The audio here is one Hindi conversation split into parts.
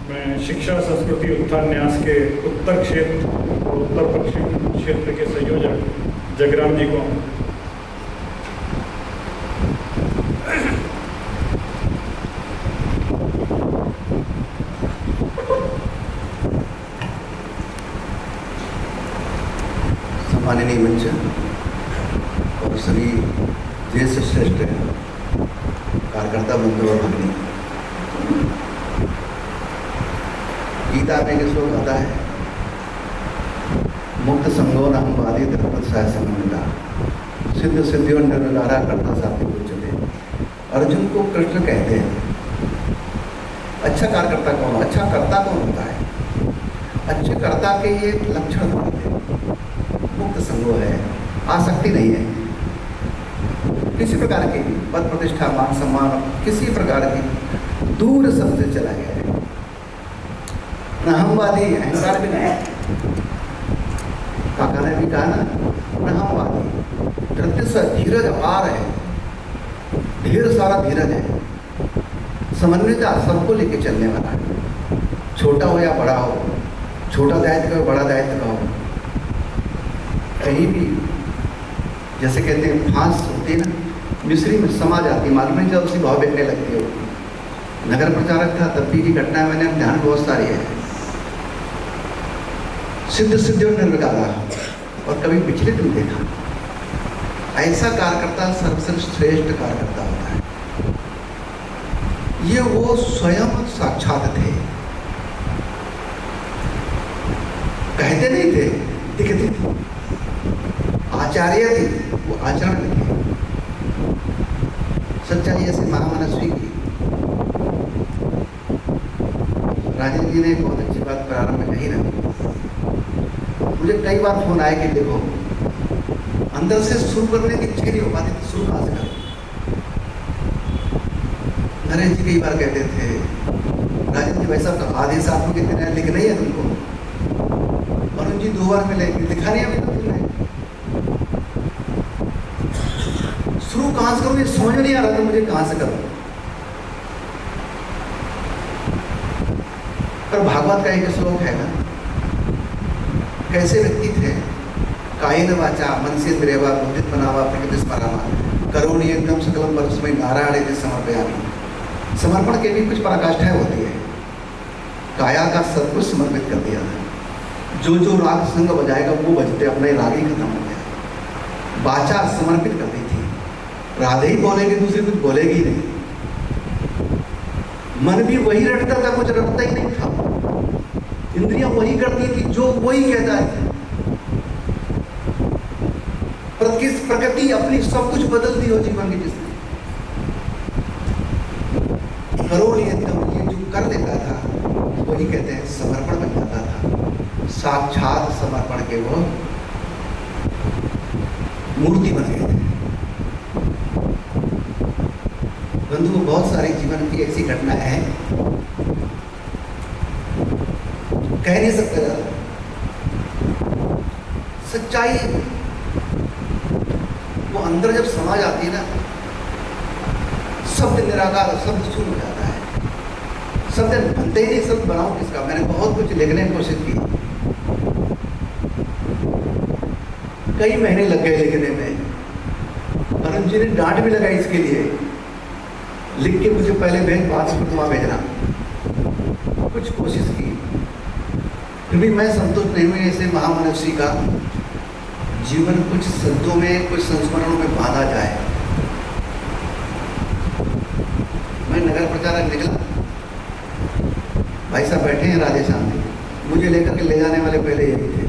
मैं शिक्षा संस्कृति उत्थान न्यास के उत्तर क्षेत्र और उत्तर पश्चिम क्षेत्र के संयोजक जगराम जी को सम्माननीय मंच और सभी ज्येष्ठ श्रेष्ठ कार्यकर्ता बंधु और भगिनी, गीता में एक श्लोक आता है, मुक्त संगो नाम वादी धर्मत साय समन्विता सिद्ध सिद्धियों निर्विकारा करता साथी उच्चते। अर्जुन को कृष्ण कहते हैं अच्छा कार्यकर्ता कौन हो, अच्छा कर्ता कौन होता है? अच्छे कर्ता के ये लक्षण होते हैं, मुक्त संगो है, आसक्ति नहीं है किसी प्रकार की, पद प्रतिष्ठा मान सम्मान किसी प्रकार की, दूर सबसे चला गया है, अहमवादी अहंकार भी नहीं। काका ने भी कहा ना, अहमवादी धृत्य से धीरज अपार है, ढेर सारा धीरज है, समन्विता सबको लेके चलने वाला है, छोटा हो या बड़ा हो, छोटा दायित्व का हो बड़ा दायित्व का हो, कहीं भी जैसे कहते हैं फांस होती है ना, मिस्री में समा जाती, मालूम नहीं जब उसी भाव बिकने लगती है। नगर प्रचारक था तब भी की घटना मैंने ध्यान बहुत सारी है। सिद्ध सिद्धियों निर्विकारा और कभी विचलित नहीं देखा, ऐसा कार्यकर्ता सबसे श्रेष्ठ कार्यकर्ता होता है। ये वो स्वयं साक्षात थे, कहते नहीं थे, दिखते थे, आचार्य थे, वो आचरण में थे। सच्चाई ऐसे महामनस्वी की राजेंद्र जी ने बहुत अच्छी बात प्रारंभ में कही ना, मुझे कई बार फोन आया कि देखो अंदर से शुरू करने की इच्छा नहीं हो पाती, तो शुरू कहाँ से करो। नरेश जी कई बार कहते थे, राजेंद्र जी वैसा आदेश आपको कितने हैं लिख नहीं है तुमको, अरुण जी 2 बार मिले, लिखा नहीं अभी तो तुमने, शुरू कहाँ से करूँ ये समझ नहीं आ रहा था मुझे कहाँ से करूँ। पर भागवत का एक श्लोक है ना, कैसे व्यक्ति थे, कायेन वाचा मनसेन्द्रियवा बुद्धित बनावा प्रकृति स्मरामा करोड़ि एकदम सकलम परस्मै नारायण यदि समर्पयामि। समर्पण के भी कुछ पराकाष्ठाएं होती है, काया का सब कुछ समर्पित कर दिया था, जो जो राग संग बजाएगा वो बजते, अपना ही राग ही खत्म हो गया। वाचा समर्पित कर दी थी, राधे ही बोलेगी, दूसरी कुछ बोलेगी नहीं। मन भी वही रटता था, कुछ रटता ही नहीं था, इंद्रियां वही करती थी जो वही कहता है। प्रकृति अपनी सब कुछ बदल दी हो जीवन की जिसने, करोड़ एकदम ये जो कर लेता था वही कहते हैं समर्पण बन जाता था। साक्षात समर्पण के वो मूर्ति बन गए थे। बंधु, बहुत सारी जीवन की ऐसी घटनाएं हैं, कह नहीं सकते ज़्यादा। सच्चाई वो अंदर जब समा जाती है ना, शब्द निराकार, शब्द शून्य हो जाता है, शब्द बनते ही नहीं, शब्द बनाऊं किसका। मैंने बहुत कुछ लिखने की कोशिश की, कई महीने लग गए लिखने में। अरुण जी ने डांट भी लगाई इसके लिए, लिख के मुझे पहले भेज, बाद में तुम्हारा भेजना। कुछ कोशिश की, फिर भी मैं संतुष्ट नहीं हुई। ऐसे महामनुष्य का जीवन कुछ शब्दों में, कुछ संस्मरणों में बांधा जाए। मैं नगर प्रचारक निकला, भाई साहब बैठे हैं राधेश्याम जी, मुझे लेकर के ले जाने वाले पहले यही थे।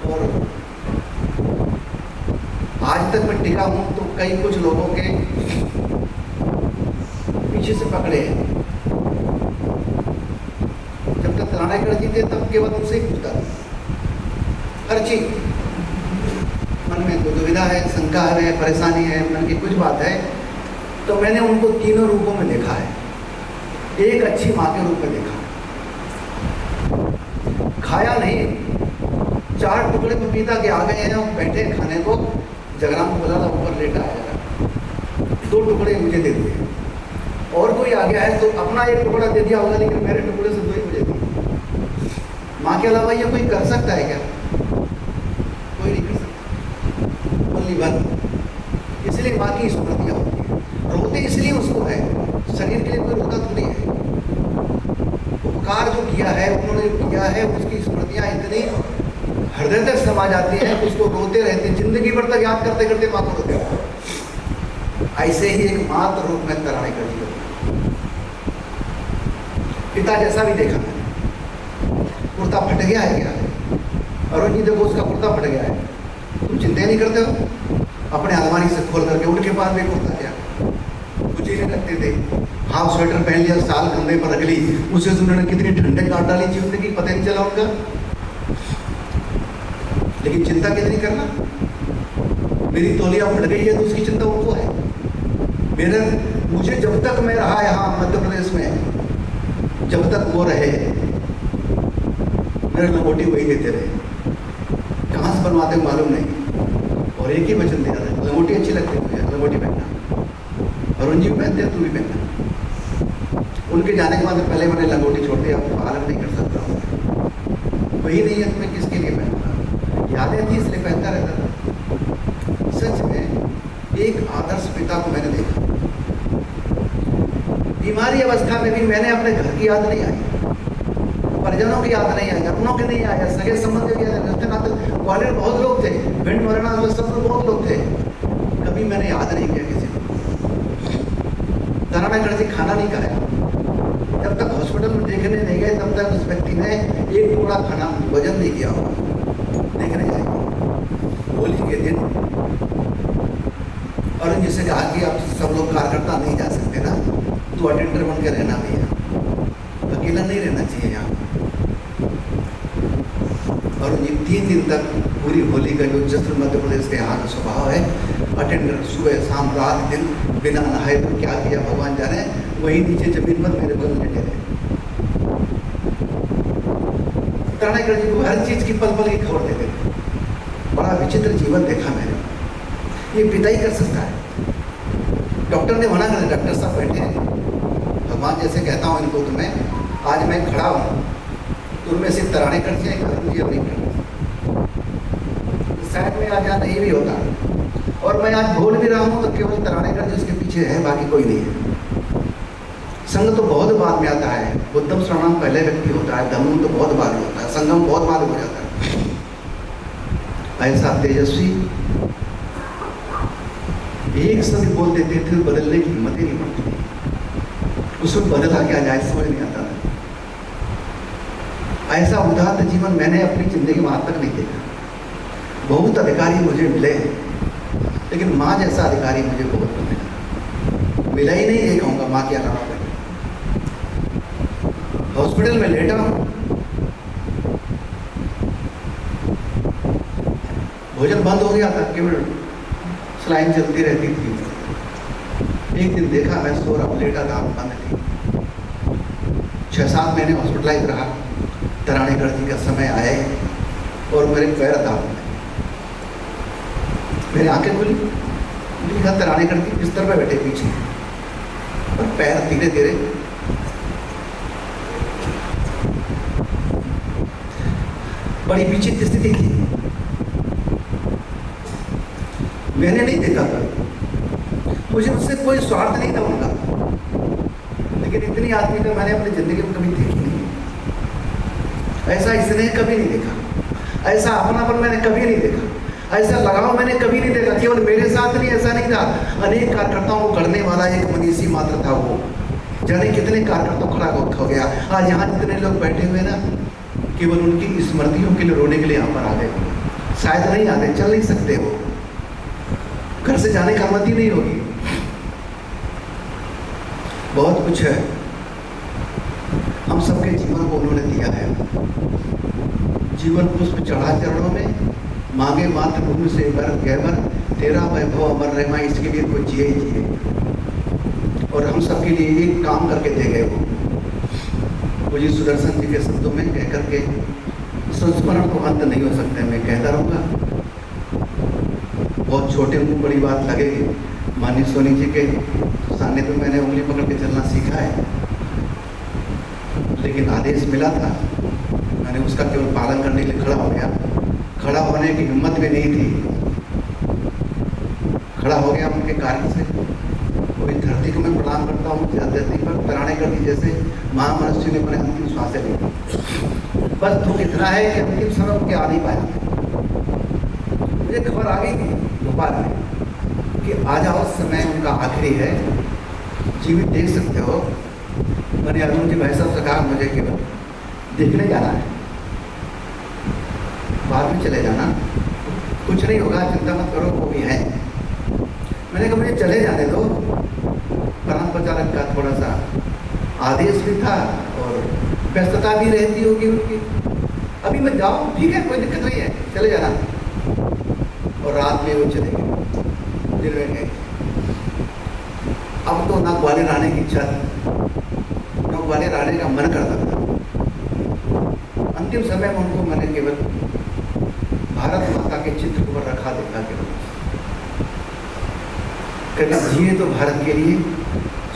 और आज तक मैं टिका हूं तो कई कुछ लोगों के पीछे से पकड़े हैं। जब तक राणेगढ़ जी थे तब केवल उनसे ही पूछता था हर चीज। मन में कोई दुविधा है, शंका है, परेशानी है, मन की कुछ बात है, तो मैंने उनको तीनों रूपों में देखा है। एक अच्छी माँ के रूप में देखा, खाया नहीं, 4 टुकड़े पपीता के आ गए हैं और बैठे खाने को। जगराम को बोला था ऊपर लेटा आएगा, 2 टुकड़े मुझे दे दिए और कोई आ गया है तो अपना एक टुकड़ा दे दिया होगा, लेकिन मेरे टुकड़े से 2 ही मुझे दिए। माँ के अलावा ये कोई कर सकता है क्या? कोई नहीं कर सकता, ओनली वन। इसलिए माँ की स्मृतियाँ होती है। रोते इसलिए उसको है, शरीर के लिए कोई रोता थोड़ी है। उपकार जो किया है, उन्होंने जो किया है, उसकी स्मृतियाँ इतनी हृदय तक समा जाती हैं कि उसको रोते रहते हैं, जिंदगी भर तक याद करते करते माँ को रोते रहते हैं। ऐसे ही एक मात्र रूप में तरानेकर जी पिता जैसा भी देखा मैंने। कुर्ता फट गया है क्या? अरुण जी देखो उसका कुर्ता फट गया है, तुम चिंता नहीं करते हो? अपने अलमारी से खोल करके उनके पास भी कुर्ता क्या कुछ ही नहीं रखते थे। हाफ स्वेटर पहन लिया, साल कंधे पर रख ली, उसे उन्होंने कितनी ठंडे काट डाली जीवन की पता नहीं चला उनका। लेकिन चिंता कितनी करना, मेरी तौलिया फट गई है तो उसकी चिंता उनको है। मुझे जब तक मैं रहा यहाँ मध्य प्रदेश में, जब तक वो रहे, मेरे लंगोटी वही देते रहे। कहाँ से बनवाते मालूम नहीं, और एक ही वचन दिया था, लंगोटी अच्छी लगती है मुझे, लंगोटी पहनना। अरुण जी पहनते हैं, तू भी पहनना। उनके जाने के बाद पहले मैंने लंगोटी छोड़ दिया, पालन नहीं कर सकता हूँ, वही नहीं है तो मैं किसके लिए पहनूंगा। यादें थी इसलिए पहनता रहता था। सच में एक आदर्श पिता को मैंने देखा, बीमारी अवस्था में भी मैंने अपने घर की याद नहीं आई, परिजनों की याद नहीं आई, अपनों की नहीं आया, सगे संबंधियों की याद नहीं। ग्वालियर बहुत लोग थे, भिंड मुरैना सब बहुत लोग थे, कभी मैंने याद नहीं किया किसी को। तरानेकर जी खाना नहीं खाया, जब तक हॉस्पिटल में देखने नहीं गए तब तक उस व्यक्ति ने एक टुकड़ा खाना भोजन नहीं किया होगा। देखने जाएंगे होली के दिन, और जिसे कहा कि आप सब लोग कार्यकर्ता नहीं जा सकते ना, तो अटेंडर बन के रहना भी है, अकेला नहीं रहना चाहिए यहाँ। और ये 3 दिन तक पूरी होली का जो जश्न मध्य प्रदेश के यहाँ का स्वभाव है, अटेंडर सुबह शाम रात दिन बिना नहाए तो क्या किया भगवान जाने, वही नीचे जमीन पर मेरे बगल में लेटे रहे। तरानेकर जी को हर चीज़ की पल पल की खबर देते थे। बड़ा विचित्र जीवन देखा मैंने, ये पिता ही कर सकता है। डॉक्टर ने मना कर दिया, डॉक्टर साहब बैठे हैं, भगवान जैसे कहता हूँ इनको, तो मैं आज मैं खड़ा हूँ तो उनमें से तरानेकर जी मुझे अब नहीं करना, शायद मैं आज यहाँ नहीं भी होता, और मैं आज बोल भी रहा हूँ तो केवल तरानेकर जी उसके पीछे है, बाकी कोई नहीं है। संग तो बहुत बाद में आता है, बुद्धम श्रवणम पहले व्यक्ति होता है, धम्म तो बहुत बाद में होता है, संगम बहुत बाद हो जाता है। ऐसा तेजस्वी एक शब्द बोल देते थे, बदलने की हिम्मत ही नहीं पड़ती थी, उसमें बदला क्या जाए समझ नहीं आता था। ऐसा उदात्त जीवन मैंने अपनी जिंदगी में आज तक नहीं देखा। बहुत अधिकारी मुझे मिले, लेकिन माँ जैसा अधिकारी मुझे बहुत मिला ही नहीं, ये कहूँगा माँ के अलावा। हॉस्पिटल में लेटा हूँ, भोजन बंद हो गया था, केवल स्लाइन चलती रहती थी। एक दिन देखा मैं सो रहा, लेटा था, बंद थी। 6-7 महीने हॉस्पिटलाइज रहा। तरानेकर जी का समय आए और मेरे पैर दाब, मेरी आंखें खुली, लिखा तरानेकर जी बिस्तर पर बैठे पीछे, और पैर धीरे धीरे बड़ी विचित्र स्थिति थी, मैंने नहीं देखा था, मुझे उससे कोई स्वार्थ नहीं था उनका, लेकिन इतनी आदमी तो मैंने अपनी जिंदगी में कभी देखी नहीं। ऐसा स्नेह कभी नहीं देखा, ऐसा अपनापन मैंने कभी नहीं देखा, ऐसा लगाव मैंने कभी नहीं देखा। केवल मेरे साथ नहीं, ऐसा नहीं था, अनेक कार्यकर्ताओं को करने वाला एक मनीषी मात्र था वो। जाने कितने कार्यकर्ताओं खड़ा हो गया। आज यहाँ जितने लोग बैठे हुए ना, केवल उनकी स्मृतियों के लिए रोने के लिए यहाँ पर आ गए। शायद नहीं आते, चल नहीं सकते, वो घर से जाने का अनुमति नहीं होगी। बहुत कुछ है, हम सबके जीवन को उन्होंने दिया है। जीवन पुष्प चढ़ा चरणों में, मांगे मात्र भूमि से बर गहबर, तेरा वैभव अमर रहमा, इसके लिए कोई जिए ही जिए। और हम सबके लिए एक काम करके दे गए वो जी सुदर्शन जी के शब्दों में कह करके, संस्मरण को अंत नहीं हो सकते, मैं कहता रहूँगा। बहुत छोटे को बड़ी बात लगेगी, माननीय सोनी जी के सामने तो मैंने उंगली पकड़ के चलना सीखा है, लेकिन आदेश मिला था, मैंने उसका केवल पालन करने के लिए खड़ा हो गया। खड़ा होने की हिम्मत भी नहीं थी, खड़ा हो गया उनके कार्य से। कोई धरती को मैं प्रणाम करता हूँ, धरती पर तराने कर दी जैसे महामनुष्य ने अपने अंतिम श्वासें ली। बस दुख इतना है कि अंतिम समय उनके आ नहीं पाया। मुझे खबर आ गई थी भोपाल में कि आ जाओ, समय उनका आखिरी है, जीवित देख सकते हो। मैंने अर्जुन जी भाई साहब से कहा मुझे केवल देखने जाना है, बाद में चले जाना, कुछ नहीं होगा, चिंता मत करो, वो भी है। मैंने कहा मुझे चले जाने दो। प्राण प्रचारक का थोड़ा सा आदेश भी था और व्यस्तता भी रहती होगी उनकी। अभी मैं जाऊँ, ठीक है, कोई दिक्कत नहीं है, चले जाना। और रात में वो चले गए, दिन में गए। अब तो ना ग्वालियर आने की इच्छा थी, ना ग्वालियर आने का मन करता था। अंतिम समय में उनको मैंने केवल भारत माता के चित्र पर रखा देखा केवल, कभी जिए तो भारत के लिए,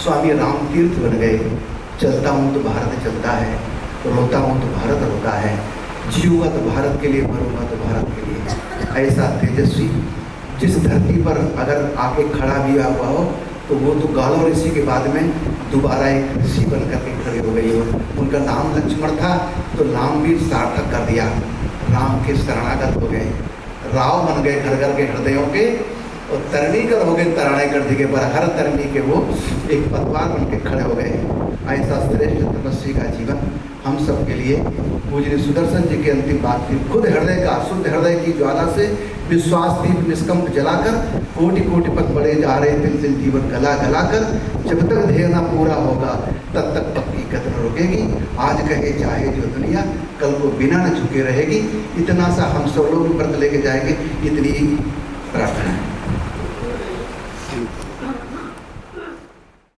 स्वामी राम तीर्थ बन गए। चलता हूँ तो भारत चलता है, रोता हूँ तो भारत रोता है, जीऊँगा तो भारत के लिए, मरूंगा तो भारत के लिए। ऐसा तेजस्वी जिस धरती पर अगर आके खड़ा भी हुआ हो तो वो तो गालो ऋषि के बाद में दोबारा एक ऋषि बन करके खड़े हो गई हो। उनका नाम लक्ष्मण था तो रामवीर सार्थक कर दिया, राम के शरणागत हो गए, राव बन गए घर घर के हृदयों के, और तरणीकर हो गए तराणेकर जी के, पर हर तरणी के वो एक पतवार बन के खड़े हो गए। ऐसा श्रेष्ठ तपस्वी का जीवन हम सब के लिए पूज्य सुदर्शन जी के अंतिम बात थी। खुद हृदय का, शुद्ध हृदय की ज्वाला से विश्वास दीप निष्कंप जलाकर कोटि कोटि पथ बढ़े जा रहे, दिल दिल जीवन गला गला कर, जब तक ध्येय ना पूरा होगा तब तक पक्की कदम रुकेगी। आज कहे चाहे जो दुनिया, कल को बिना न झुके रहेगी। इतना सा हम सब लोग व्रत लेके जाएंगे, इतनी प्रार्थना है।